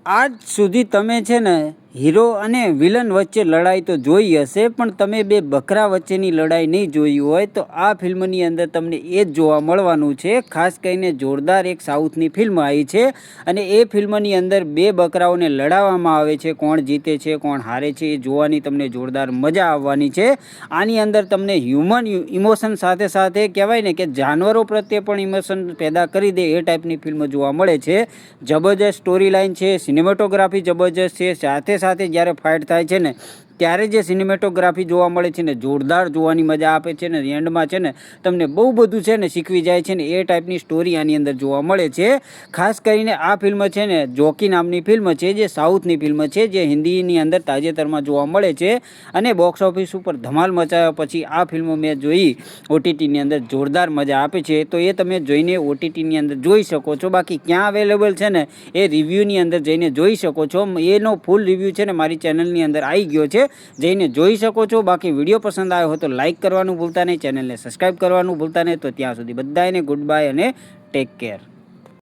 આજ સુધી તમે છે ને હીરો અને વિલન વચ્ચે લડાઈ તો જોઈ હશે, પણ તમે બે બકરા વચ્ચેની લડાઈ નહીં જોઈ હોય તો આ ફિલ્મની અંદર તમને એ જ જોવા મળવાનું છે। ખાસ કરીને જોરદાર એક સાઉથની ફિલ્મ આવી છે અને એ ફિલ્મની અંદર બે બકરાઓને લડાવવામાં આવે છે। કોણ જીતે છે કોણ હારે છે એ જોવાની તમને જોરદાર મજા આવવાની છે। આની અંદર તમને હ્યુમન ઇમોશન સાથે સાથે કહેવાય ને કે જાનવરો પ્રત્યે પણ ઇમોશન પેદા કરી દે એ ટાઈપની ફિલ્મ જોવા મળે છે। જબરજસ્ત સ્ટોરી લાઇન છે, સિનેમેટોગ્રાફી જબરજસ્ત છે, સાથે સાથે જ્યારે ફાઇટ થાય છે ને ત્યારે જે સિનેમેટોગ્રાફી જોવા મળે છે ને જોરદાર જોવાની મજા આપે છે ને એન્ડમાં છે ને તમને બહુ બધું છે ને શીખવી જાય છે ને એ ટાઈપની સ્ટોરી આની અંદર જોવા મળે છે। ખાસ કરીને આ ફિલ્મ છે ને જોકી નામની ફિલ્મ છે, જે સાઉથની ફિલ્મ છે, જે હિન્દીની અંદર તાજેતરમાં જોવા મળે છે અને બોક્સ ઓફિસ ઉપર ધમાલ મચાવ્યા પછી આ ફિલ્મ મેં જોઈ ઓટીટીની અંદર જોરદાર મજા આપે છે। તો એ તમે જોઈને ઓટીટીની અંદર જોઈ શકો છો। બાકી ક્યાં અવેલેબલ છે ને એ રિવ્યૂની અંદર જઈને જોઈ શકો છો। એનો ફૂલ રિવ્યૂ છે ને મારી ચેનલની અંદર આવી ગયો છે, જઈને જોઈ શકો છો। બાકી વિડીયો પસંદ આવ્યો હોય તો લાઇક કરવાનું ભૂલતા નહીં, ચેનલને સબસ્ક્રાઈબ કરવાનું ભૂલતા નહીં। તો ત્યાં સુધી બધાને ગુડ બાય અને ટેક કેર।